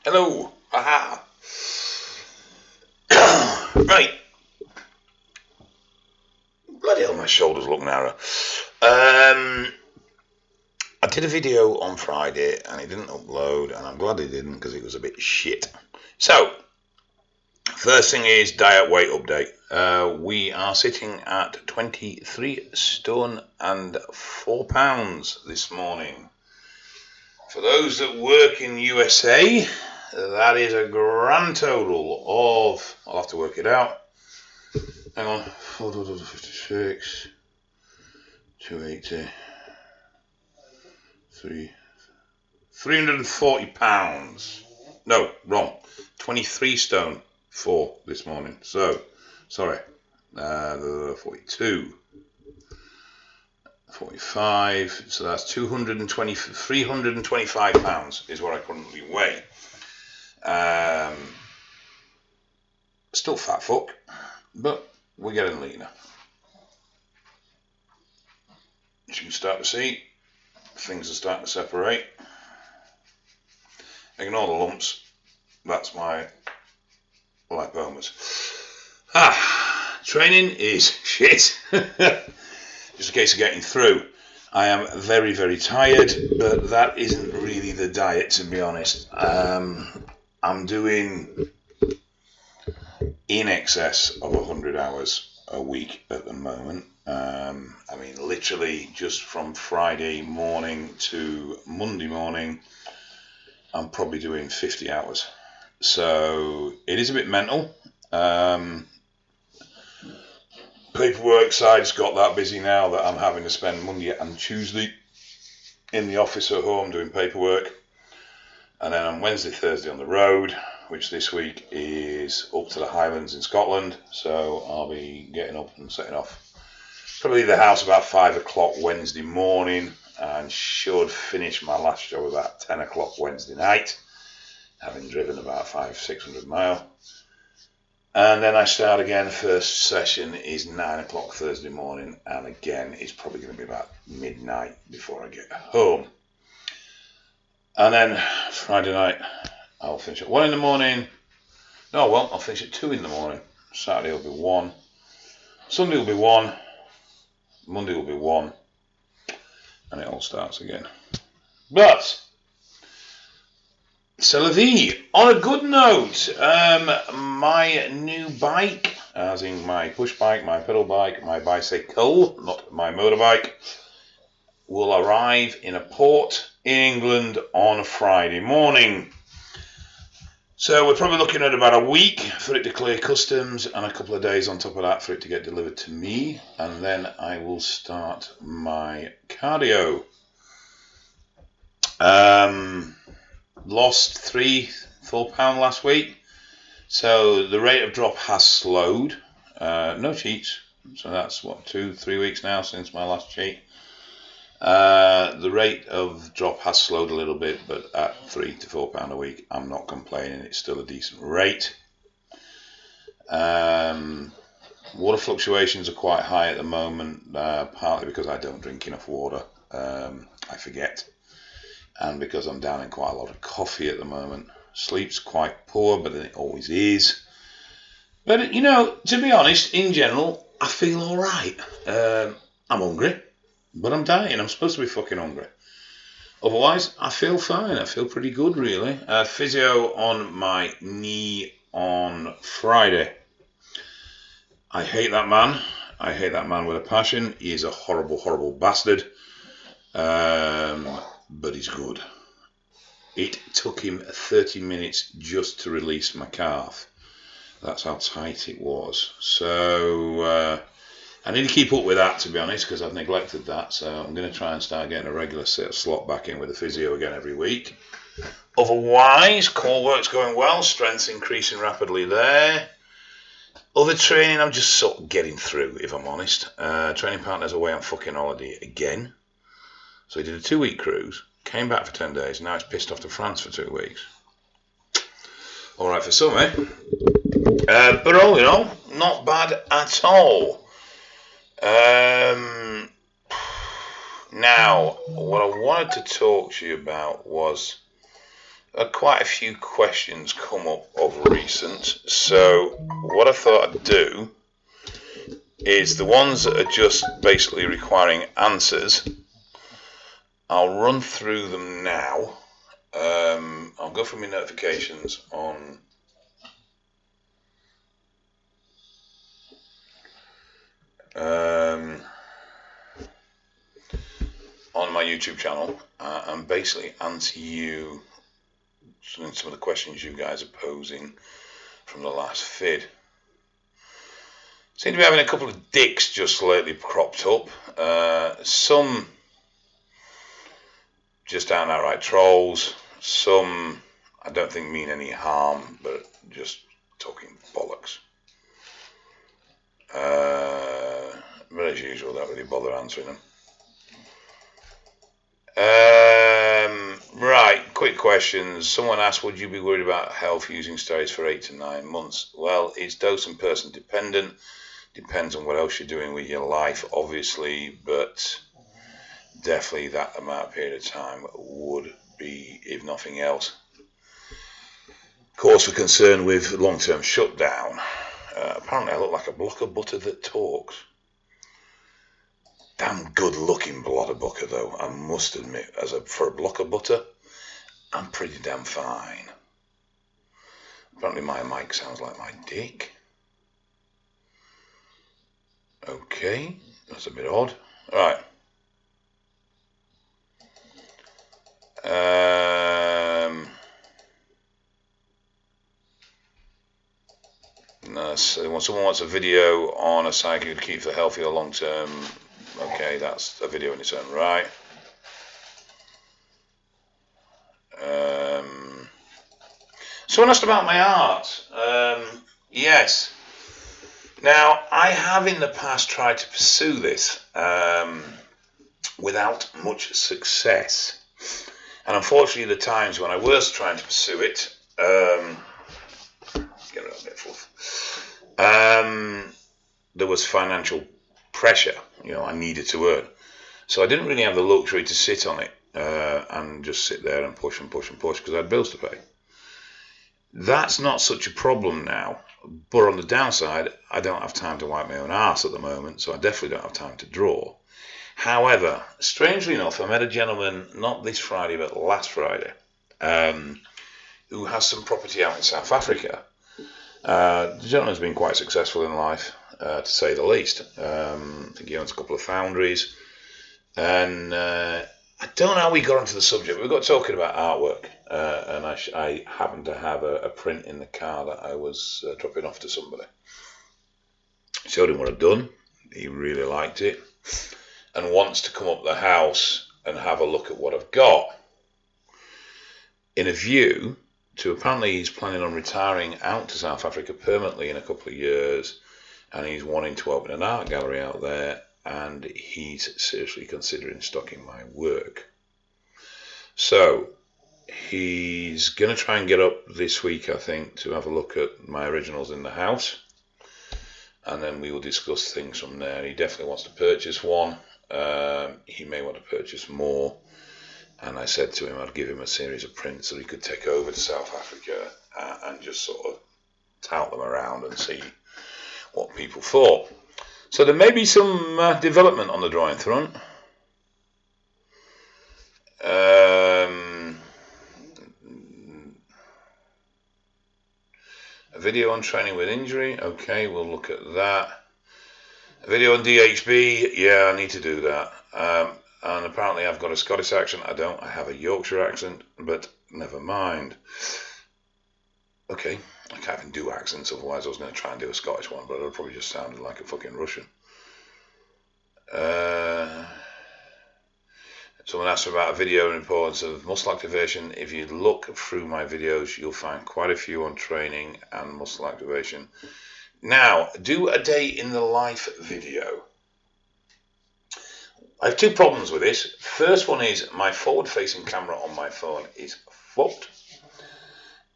Hello. Aha. Right. Bloody hell, my shoulders look narrow. I did a video on Friday and it didn't upload, and I'm glad it didn't because it was a bit shit. So, first thing is diet weight update. We are sitting at 23 stone and 4 pounds this morning. For those that work in USA, that is a grand total of, I'll have to work it out. Hang on, 56, 280, 340 pounds. No, wrong. 23 stone 4 this morning. So, sorry, 42, 45. So that's 325 pounds is what I currently weigh. Still fat fuck, but we're getting leaner. As you can start to see, things are starting to separate. Ignore the lumps. That's my lipomas. Training is shit. Just a case of getting through. I am very, very tired, but that isn't really the diet, to be honest. I'm doing in excess of 100 hours a week at the moment. I mean, literally just from Friday morning to Monday morning, I'm probably doing 50 hours. So it is a bit mental. Paperwork side's got that busy now that I'm having to spend Monday and Tuesday in the office at home doing paperwork. And then on Wednesday, Thursday on the road, which this week is up to the Highlands in Scotland. So I'll be getting up and setting off. Probably the house about 5 o'clock Wednesday morning, and should finish my last job about 10 o'clock Wednesday night, having driven about 500-600 miles. And then I start again. First session is 9 o'clock Thursday morning, and again it's probably going to be about midnight before I get home. And then Friday night I'll finish at 1 in the morning. No, well, I'll finish at 2 in the morning. Saturday will be 1. Sunday will be 1. Monday will be 1. And it all starts again. But, c'est la vie. On a good note, my new bike, as in my push bike, my pedal bike, my bicycle, not my motorbike, will arrive in a port in England on Friday morning. So we're probably looking at about a week for it to clear customs, and a couple of days on top of that for it to get delivered to me, and then I will start my cardio. Lost 3-4 pounds last week, so the rate of drop has slowed. No cheats, so that's 2-3 weeks now since my last cheat. The rate of drop has slowed a little bit, but at 3 to 4 pound a week, I'm not complaining. It's still a decent rate. Water fluctuations are quite high at the moment, partly because I don't drink enough water. I forget, and because I'm down in quite a lot of coffee at the moment. Sleep's quite poor, but it always is. But you know, to be honest, in general, I feel all right. I'm hungry. But I'm dying. I'm supposed to be fucking hungry. Otherwise, I feel fine. I feel pretty good, really. Physio on my knee on Friday. I hate that man. I hate that man with a passion. He is a horrible, horrible bastard. But he's good. It took him 30 minutes just to release my calf. That's how tight it was. So I need to keep up with that, to be honest, because I've neglected that. So I'm going to try and start getting a regular slot back in with the physio again every week. Otherwise, core work's going well. Strength's increasing rapidly there. Other training, I'm just sort of getting through, if I'm honest. Training partner's away on fucking holiday again. So he did a 2-week cruise, came back for 10 days, now he's pissed off to France for 2 weeks. All right for some, eh? But all in all, not bad at all. Now, what I wanted to talk to you about was quite a few questions come up of recent. So what I thought I'd do is the ones that are just basically requiring answers, I'll run through them now. I'll go through my notifications on my YouTube channel and basically answer you some of the questions you guys are posing from the last vid. Seem to be having a couple of dicks just lately cropped up. Some just outright trolls. Some I don't think mean any harm, but just talking bollocks. But as usual, don't really bother answering them. Right, quick questions. Someone asked, would you be worried about health using steroids for 8 to 9 months? Well, it's dose and person dependent. Depends on what else you're doing with your life, obviously, but definitely that amount of period of time would be, if nothing else. Of course, we're concerned with long-term shutdown. Apparently, I look like a block of butter that talks. Damn good-looking block of butter, though, I must admit. For a block of butter, I'm pretty damn fine. Apparently, my mic sounds like my dick. Okay, that's a bit odd. All right. So someone wants a video on a cycle to keep for healthy or long term. Okay, that's a video in its own right. Someone asked about my art. Yes. Now, I have in the past tried to pursue this without much success. And unfortunately, the times when I was trying to pursue it, get rid of a bit of fluff, there was financial pressure. I needed to earn. So I didn't really have the luxury to sit on it and just sit there and push and push and push because I had bills to pay. That's not such a problem now. But on the downside, I don't have time to wipe my own arse at the moment, so I definitely don't have time to draw. However, strangely enough, I met a gentleman, not this Friday, but last Friday, who has some property out in South Africa. The gentleman's been quite successful in life, to say the least. I think he owns a couple of foundries. And I don't know how we got onto the subject. We got talking about artwork, and I happened to have a print in the car that I was dropping off to somebody. Showed him what I'd done. He really liked it and wants to come up the house and have a look at what I've got. In a view to, apparently he's planning on retiring out to South Africa permanently in a couple of years, and he's wanting to open an art gallery out there, and he's seriously considering stocking my work. So he's going to try and get up this week, I think, to have a look at my originals in the house, and then we will discuss things from there. He definitely wants to purchase one. He may want to purchase more, and I said to him I'd give him a series of prints that he could take over to South Africa and just sort of tout them around and see what people thought. So there may be some development on the drawing front. A video on training with injury. Okay, we'll look at that. A video on DHB. Yeah, I need to do that. And apparently I've got a Scottish accent. I don't. I have a Yorkshire accent, but never mind. Okay, I can't even do accents, otherwise I was going to try and do a Scottish one, but it would probably just sounded like a fucking Russian. Someone asked about a video and importance of muscle activation. If you look through my videos, you'll find quite a few on training and muscle activation. Now, do a day in the life video. I have two problems with this. First one is my forward-facing camera on my phone is fucked,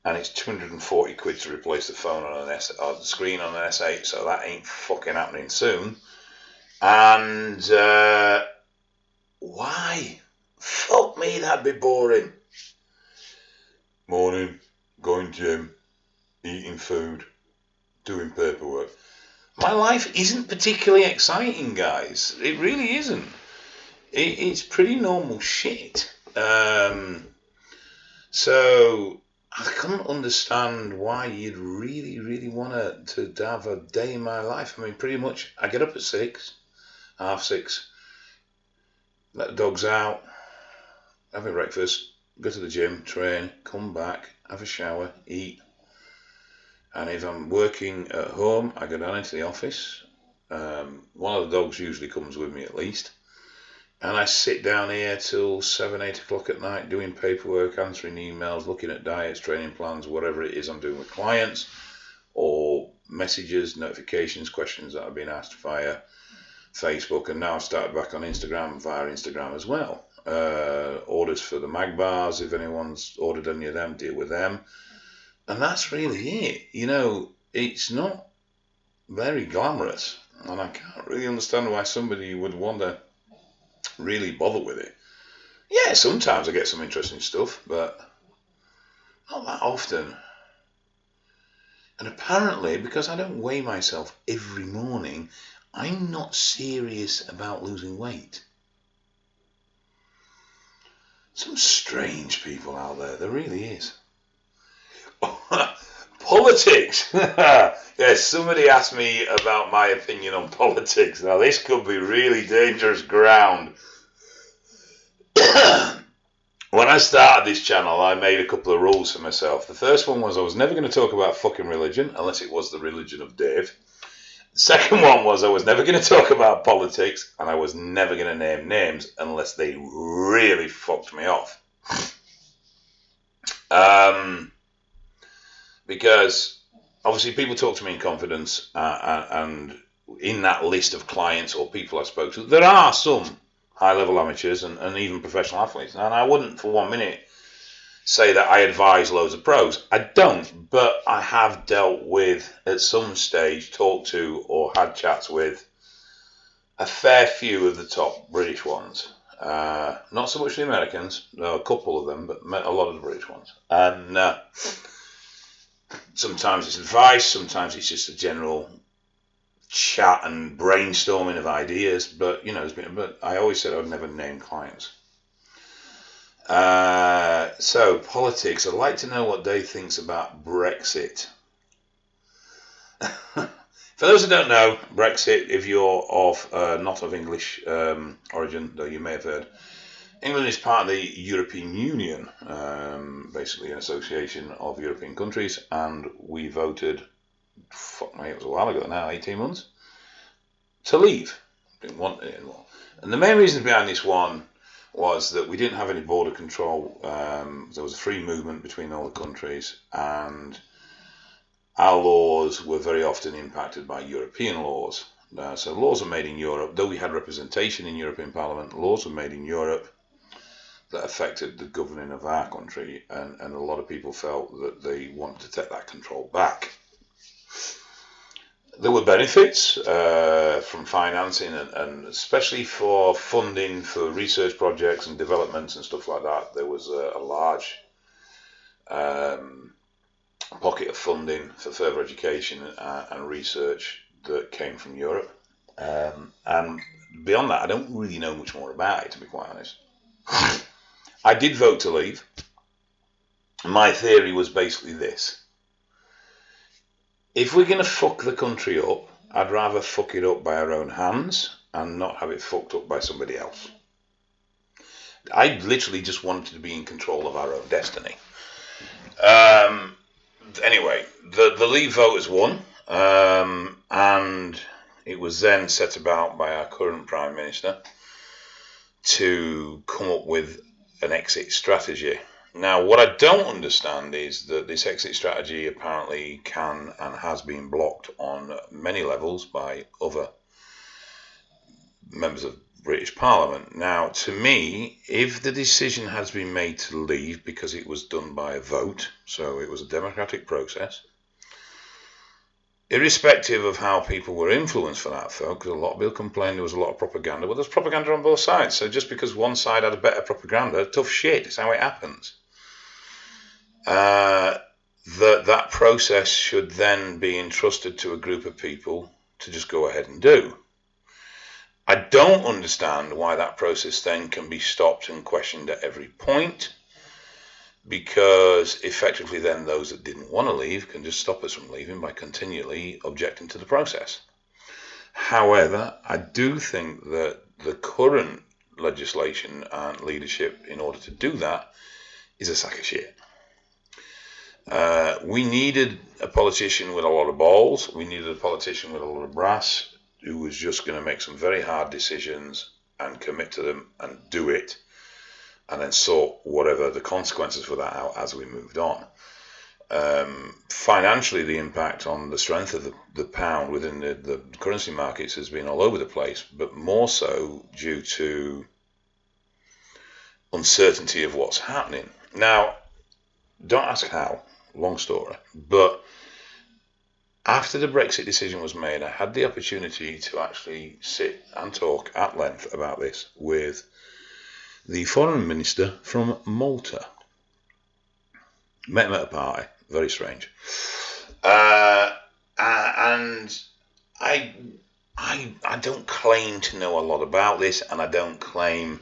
and it's 240 quid to replace the phone on the screen on an S8, so that ain't fucking happening soon. And why? Fuck me, that'd be boring. morning, going gym, eating food, doing paperwork. My life isn't particularly exciting, guys. It really isn't. It's pretty normal shit. So I couldn't understand why you'd really want to have a day in my life. I mean, pretty much I get up at 6, half 6, let the dogs out, have a breakfast, go to the gym, train, come back, have a shower, eat. And if I'm working at home, I go down into the office. One of the dogs usually comes with me at least. And I sit down here till 7, 8 o'clock at night doing paperwork, answering emails, looking at diets, training plans, whatever it is I'm doing with clients, or messages, notifications, questions that I've been asked via Facebook. And now I've started back on Instagram, via Instagram as well. Orders for the mag bars, if anyone's ordered any of them, deal with them. And that's really it. You know, it's not very glamorous. And I can't really understand why somebody would want to really bother with it. Yeah, sometimes I get some interesting stuff, but not that often. And apparently, because I don't weigh myself every morning, I'm not serious about losing weight. Some strange people out there really is. Politics. Yes, somebody asked me about my opinion on politics. Now, this could be really dangerous ground. When I started this channel, I made a couple of rules for myself. The first one was I was never going to talk about fucking religion, unless it was the religion of Dave. The second one was I was never going to talk about politics, and I was never going to name names unless they really fucked me off. Because obviously people talk to me in confidence, and in that list of clients or people I spoke to, there are some high-level amateurs and even professional athletes. And I wouldn't for 1 minute say that I advise loads of pros. I don't, but I have dealt with, at some stage, talked to or had chats with a fair few of the top British ones. Not so much the Americans, a couple of them, but a lot of the British ones. And sometimes it's advice, sometimes it's just a general chat and brainstorming of ideas, but you know, but I always said I'd never name clients. So politics. I'd like to know what Dave thinks about Brexit. For those who don't know, Brexit, if you're not of English origin, though you may have heard, England is part of the European Union, basically an association of European countries, and we voted, it was a while ago now, 18 months, to leave. Didn't want it anymore. And the main reason behind this one was that we didn't have any border control. There was a free movement between all the countries, and our laws were very often impacted by European laws. So laws are made in Europe. Though we had representation in European Parliament, laws were made in Europe that affected the governing of our country, and a lot of people felt that they wanted to take that control back. There were benefits from financing and especially for funding for research projects and developments and stuff like that. There was a large pocket of funding for further education and research that came from Europe. And beyond that, I don't really know much more about it, to be quite honest. I did vote to leave. My theory was basically this. If we're going to fuck the country up, I'd rather fuck it up by our own hands and not have it fucked up by somebody else. I literally just wanted to be in control of our own destiny. Anyway, the Leave voters won, and it was then set about by our current Prime Minister to come up with an exit strategy. Now, what I don't understand is that this exit strategy apparently can and has been blocked on many levels by other members of British Parliament. Now, to me, if the decision has been made to leave because it was done by a vote, so it was a democratic process, irrespective of how people were influenced for that vote, because a lot of people complained there was a lot of propaganda. Well, there's propaganda on both sides. So just because one side had a better propaganda, tough shit. It's how it happens. that process should then be entrusted to a group of people to just go ahead and do. I don't understand why that process then can be stopped and questioned at every point, because effectively then those that didn't want to leave can just stop us from leaving by continually objecting to the process. However, I do think that the current legislation and leadership in order to do that is a sack of shit. We needed a politician with a lot of balls. We needed a politician with a lot of brass who was just going to make some very hard decisions and commit to them and do it, and then sort whatever the consequences for that out as we moved on. Financially, the impact on the strength of the pound within the currency markets has been all over the place, but more so due to uncertainty of what's happening. Now, don't ask how, long story, but after the Brexit decision was made, I had the opportunity to actually sit and talk at length about this with the foreign minister from Malta. Met him at a party, very strange. And I don't claim to know a lot about this, and I don't claim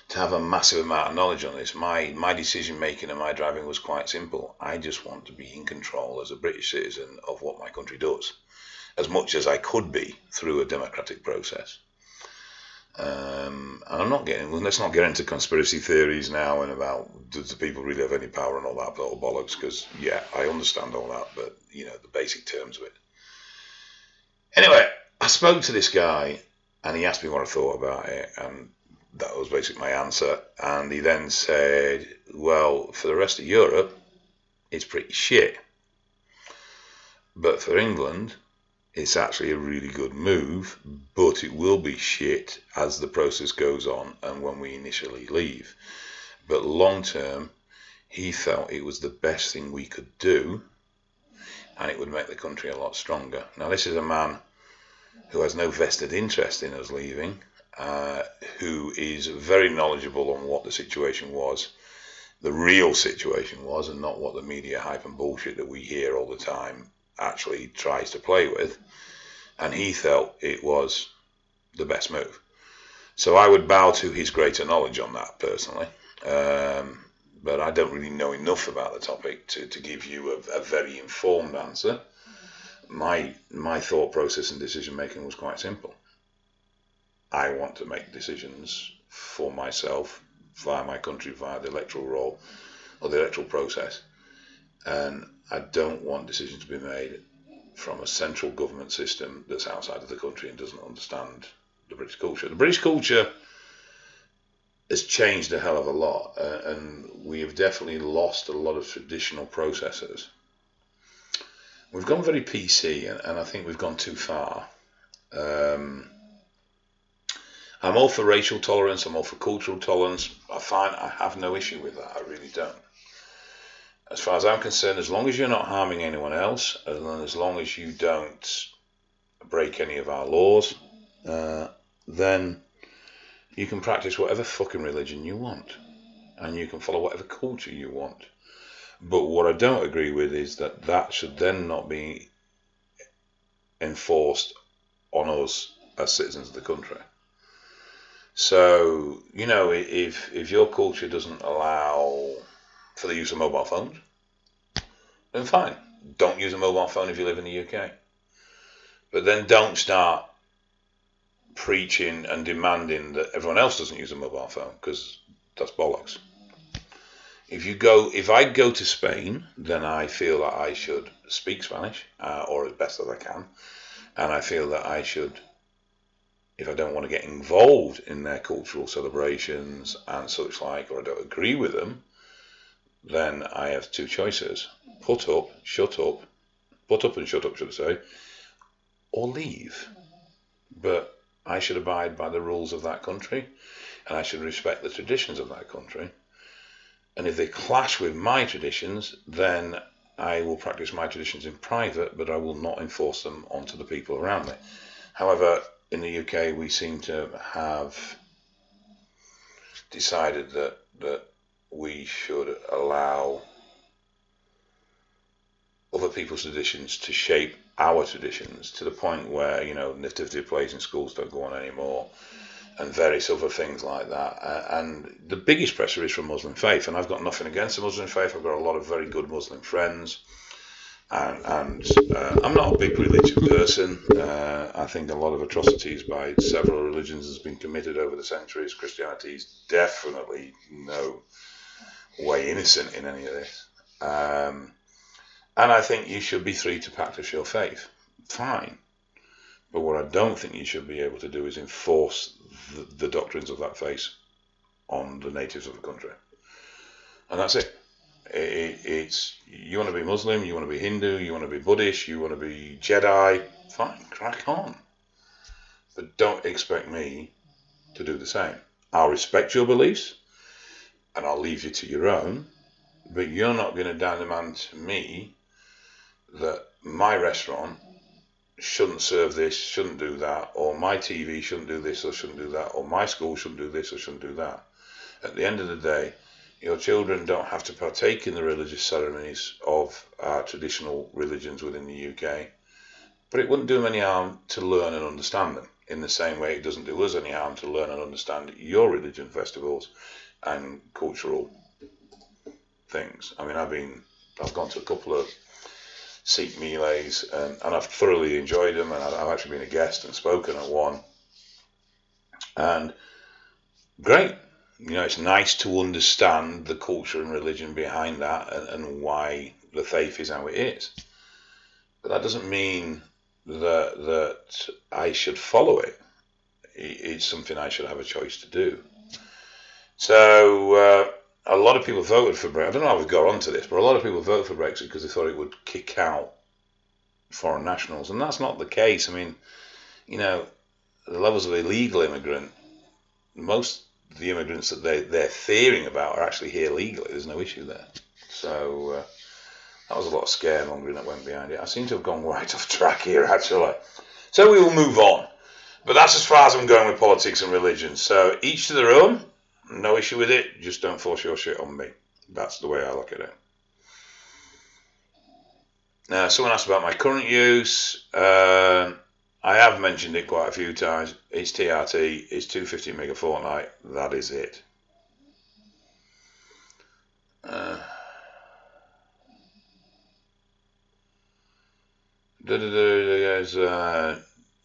to have a massive amount of knowledge on this. My decision making and my driving was quite simple. I just want to be in control as a British citizen of what my country does, as much as I could be through a democratic process. And I'm not let's not get into conspiracy theories now and about does the people really have any power and all that little bollocks, because yeah, I understand all that, but you know, the basic terms of it. Anyway, I spoke to this guy and he asked me what I thought about it, and that was basically my answer. And he then said, well, for the rest of Europe, it's pretty shit. But for England, it's actually a really good move, but it will be shit as the process goes on and when we initially leave. But long term, he felt it was the best thing we could do, and it would make the country a lot stronger. Now, this is a man who has no vested interest in us leaving, who is very knowledgeable on what the situation was, the real situation was, and not what the media hype and bullshit that we hear all the time actually tries to play with. And he felt it was the best move. So I would bow to his greater knowledge on that personally. But I don't really know enough about the topic to give you a very informed answer. My thought process and decision making was quite simple. I want to make decisions for myself via my country, via the electoral roll or the electoral process, and I don't want decisions to be made from a central government system that's outside of the country and doesn't understand the British culture. The British culture has changed a hell of a lot, and we have definitely lost a lot of traditional processes. We've gone very PC, and I think we've gone too far. I'm all for racial tolerance, I'm all for cultural tolerance. I have no issue with that, I really don't. As far as I'm concerned, as long as you're not harming anyone else, and as long as you don't break any of our laws, then you can practice whatever fucking religion you want, and you can follow whatever culture you want. But what I don't agree with is that should then not be enforced on us as citizens of the country. So, you know, if your culture doesn't allow for the use of mobile phones, then fine. Don't use a mobile phone if you live in the UK. But then don't start preaching and demanding that everyone else doesn't use a mobile phone, because that's bollocks. If I go to Spain, then I feel that I should speak Spanish, or as best as I can, and I feel that I should, if I don't want to get involved in their cultural celebrations and such like, or I don't agree with them, then I have two choices: put up and shut up, should I say, or leave. But I should abide by the rules of that country, and I should respect the traditions of that country. And if they clash with my traditions, then I will practice my traditions in private, but I will not enforce them onto the people around me. However, in the UK, we seem to have decided that we should allow people's traditions to shape our traditions to the point where, nativity plays in schools don't go on anymore and various other things like that. And the biggest pressure is from Muslim faith, and I've got nothing against the Muslim faith. I've got a lot of very good Muslim friends, and I'm not a big religion person. I think a lot of atrocities by several religions has been committed over the centuries. Christianity is definitely no way innocent in any of this. And I think you should be free to practice your faith. Fine. But what I don't think you should be able to do is enforce the doctrines of that faith on the natives of the country. And that's it. It's you want to be Muslim, you want to be Hindu, you want to be Buddhist, you want to be Jedi, fine, crack on. But don't expect me to do the same. I'll respect your beliefs and I'll leave you to your own, but you're not going to demand to me that my restaurant shouldn't serve this, shouldn't do that, or my TV shouldn't do this or shouldn't do that, or my school shouldn't do this or shouldn't do that. At the end of the day, your children don't have to partake in the religious ceremonies of our traditional religions within the UK, but it wouldn't do them any harm to learn and understand them, in the same way it doesn't do us any harm to learn and understand your religion festivals and cultural things. I mean, I've gone to a couple of Sikh melees and I've thoroughly enjoyed them, and I've actually been a guest and spoken at one, and great. It's nice to understand the culture and religion behind that and why the faith is how it is. But that doesn't mean that I should follow it. It's something I should have a choice to do. So a lot of people voted for Brexit. I don't know how we got onto this, but a lot of people voted for Brexit because they thought it would kick out foreign nationals. And that's not the case. I mean, the levels of illegal immigrant, most of the immigrants that they're fearing about are actually here legally. There's no issue there. So that was a lot of scaremongering that went behind it. I seem to have gone right off track here, actually. So we will move on. But that's as far as I'm going with politics and religion. So each to their own. No issue with it. Just don't force your shit on me. That's the way I look at it. Now, someone asked about my current use. I have mentioned it quite a few times. It's TRT. It's 250 meg a fortnight. That is it.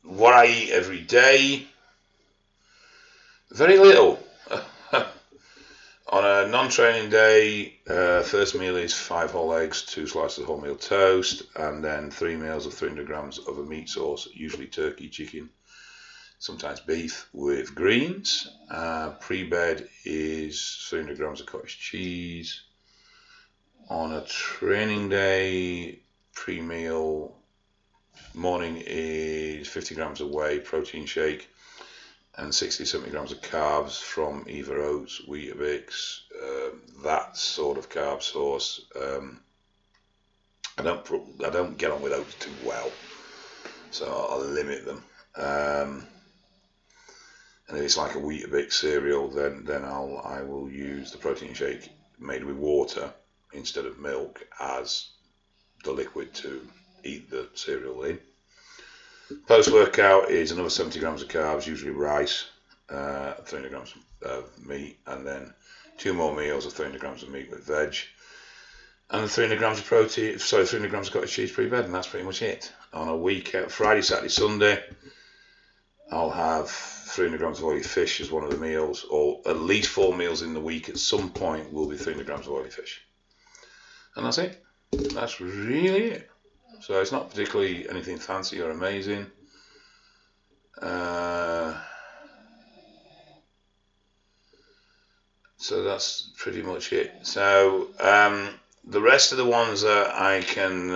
What I eat every day. Very little. On a non-training day, first meal is 5 whole eggs, 2 slices of wholemeal toast, and then 3 meals of 300 grams of a meat sauce, usually turkey, chicken, sometimes beef, with greens. Pre-bed is 300 grams of cottage cheese. On a training day, pre-meal morning is 50 grams of whey protein shake, and 60-70 grams of carbs from either oats, Weetabix, that sort of carb source. I don't get on with oats too well, so I'll limit them. And if it's like a Weetabix cereal, then I will use the protein shake made with water instead of milk as the liquid to eat the cereal in. Post-workout is another 70 grams of carbs, usually rice, 300 grams of meat, and then 2 more meals of 300 grams of meat with veg, and 300 grams of 300 grams of cottage cheese pre-bed, and that's pretty much it. On a week, Friday, Saturday, Sunday, I'll have 300 grams of oily fish as one of the meals, or at least 4 meals in the week at some point will be 300 grams of oily fish. And that's it. That's really it. So it's not particularly anything fancy or amazing. So that's pretty much it. So the rest of the ones that I can...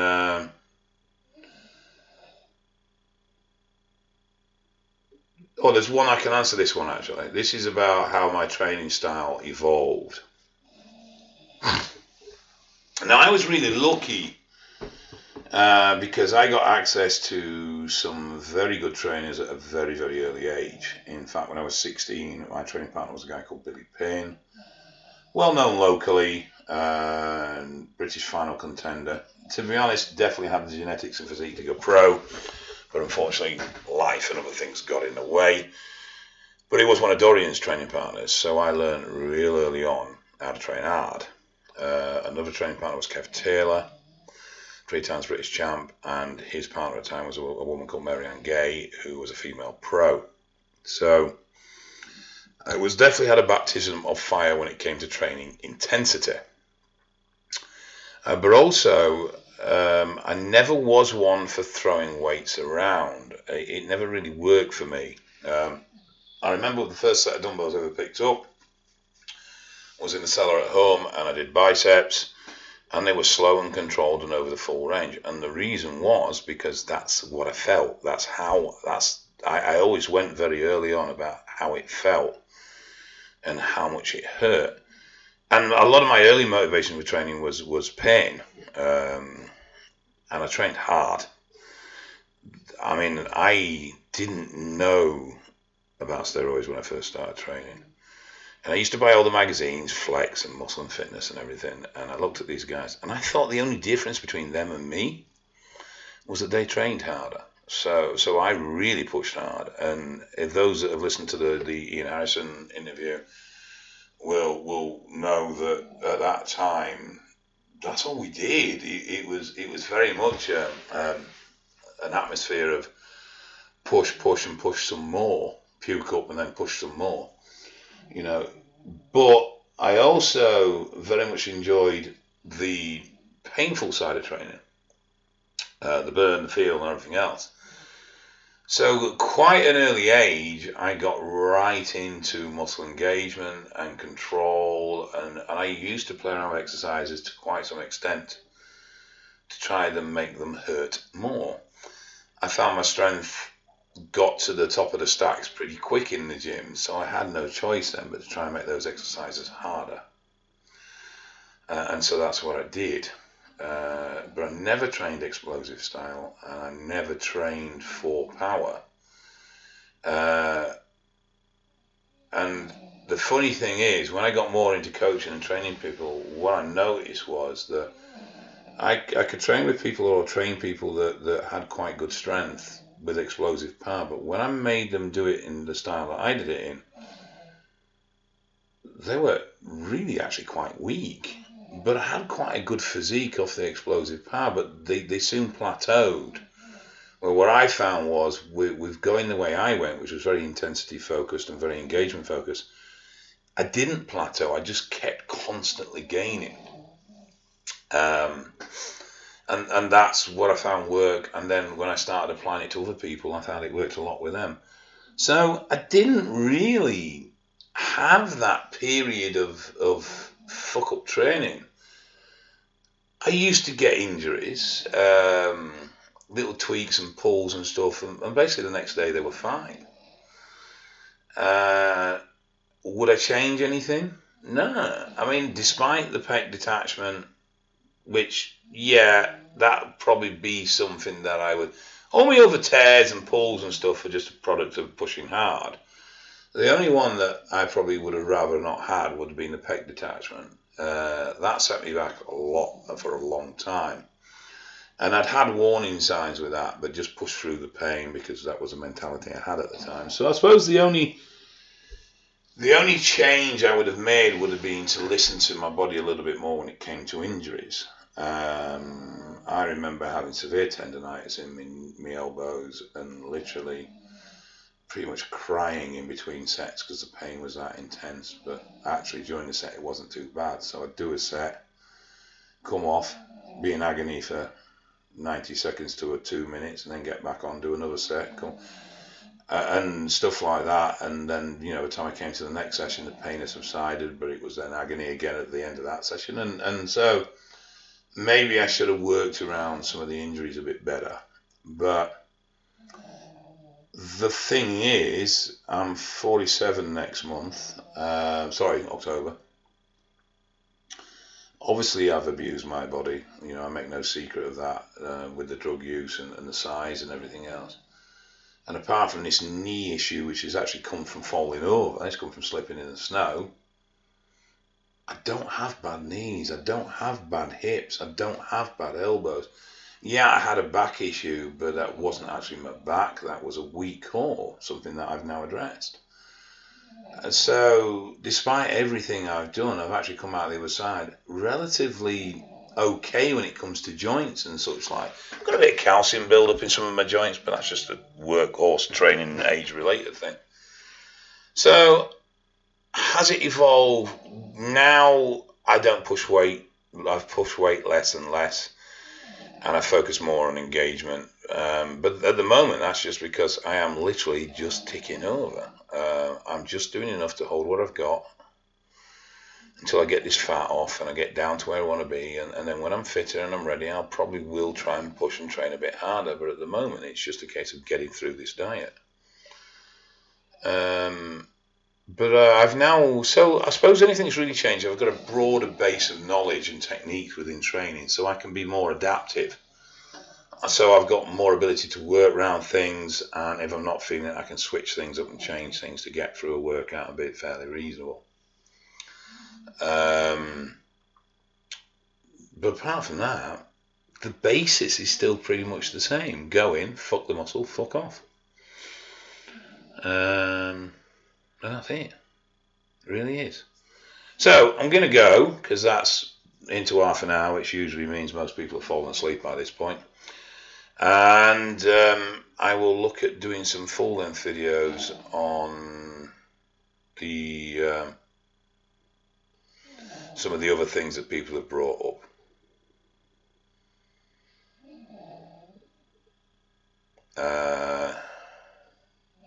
there's one I can answer this one actually. This is about how my training style evolved. Now I was really lucky because I got access to some very good trainers at a very, very early age. In fact, when I was 16, my training partner was a guy called Billy Payne, well known locally, British final contender, to be honest, definitely had the genetics and physique to go pro, but unfortunately life and other things got in the way. But he was one of Dorian's training partners, so I learned real early on how to train hard. Another training partner was Kev Taylor, 3 times British champ, and his partner at the time was a woman called Marianne Gay, who was a female pro. So I was definitely had a baptism of fire when it came to training intensity. But also, I never was one for throwing weights around. It never really worked for me. I remember the first set of dumbbells I ever picked up was in the cellar at home, and I did biceps, and they were slow and controlled and over the full range. And the reason was because that's what I felt. I always went very early on about how it felt and how much it hurt. And a lot of my early motivation for training was pain, and I trained hard. I mean, I didn't know about steroids when I first started training. And I used to buy all the magazines, Flex and Muscle and Fitness and everything, and I looked at these guys, and I thought the only difference between them and me was that they trained harder. So I really pushed hard, and if those that have listened to the Ian Harrison interview will know that at that time, that's all we did. It was very much an atmosphere of push, and push some more, puke up and then push some more, you know. But I also very much enjoyed the painful side of training, the burn, the feel, and everything else. So quite an early age, I got right into muscle engagement and control, and I used to play around with exercises to quite some extent to try to make them hurt more. I found my strength got to the top of the stacks pretty quick in the gym, so I had no choice then but to try and make those exercises harder. And so that's what I did. But I never trained explosive style, and I never trained for power. And the funny thing is, when I got more into coaching and training people, what I noticed was that I could train with people or train people that had quite good strength with explosive power, but when I made them do it in the style that I did it in, they were really actually quite weak. But I had quite a good physique off the explosive power, but they soon plateaued. Well, what I found was with going the way I went, which was very intensity focused and very engagement focused, I didn't plateau. I just kept constantly gaining. And that's what I found work. And then when I started applying it to other people, I found it worked a lot with them. So I didn't really have that period of fuck up training. I used to get injuries, little tweaks and pulls and stuff, and basically the next day they were fine. Would I change anything? No. I mean, despite the pec detachment, which, yeah, that'd probably be something that I would... All my other tears and pulls and stuff are just a product of pushing hard. The only one that I probably would have rather not had would have been the pec detachment. That set me back a lot for a long time. And I'd had warning signs with that, but just pushed through the pain because that was a mentality I had at the time. So I suppose the only change I would have made would have been to listen to my body a little bit more when it came to injuries. I remember having severe tendonitis in my elbows and literally pretty much crying in between sets because the pain was that intense. But actually during the set it wasn't too bad. So I'd do a set, come off, be in agony for 90 seconds to 2 minutes, and then get back on, do another set, and stuff like that. And then, by the time I came to the next session, the pain had subsided, but it was then agony again at the end of that session. And so maybe I should have worked around some of the injuries a bit better. But the thing is, I'm 47 next month, October. Obviously, I've abused my body. I make no secret of that with the drug use and the size and everything else. And apart from this knee issue, which has actually come from falling over, it's come from slipping in the snow, I don't have bad knees. I don't have bad hips. I don't have bad elbows. Yeah, I had a back issue, but that wasn't actually my back. That was a weak core, something that I've now addressed. And so, despite everything I've done, I've actually come out the other side relatively okay when it comes to joints and such like. I've got a bit of calcium build-up in some of my joints, but that's just a workhorse training age-related thing. So, has it evolved? Now I don't push weight. I've pushed weight less and less, and I focus more on engagement. But at the moment, that's just because I am literally just ticking over. I'm just doing enough to hold what I've got until I get this fat off and I get down to where I want to be. And then when I'm fitter and I'm ready, I'll probably will try and push and train a bit harder. But at the moment, it's just a case of getting through this diet. But I've now, so I suppose anything's really changed. I've got a broader base of knowledge and technique within training, so I can be more adaptive. So I've got more ability to work around things, and if I'm not feeling it, I can switch things up and change things to get through a workout and be fairly reasonable. But apart from that, the basis is still pretty much the same. Go in, fuck the muscle, fuck off. And that's it. It really is. So I'm going to go, because that's into half an hour, which usually means most people have fallen asleep by this point. And I will look at doing some full-length videos on the some of the other things that people have brought up.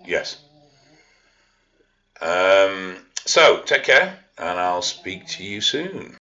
Yes. So take care, and I'll speak to you soon.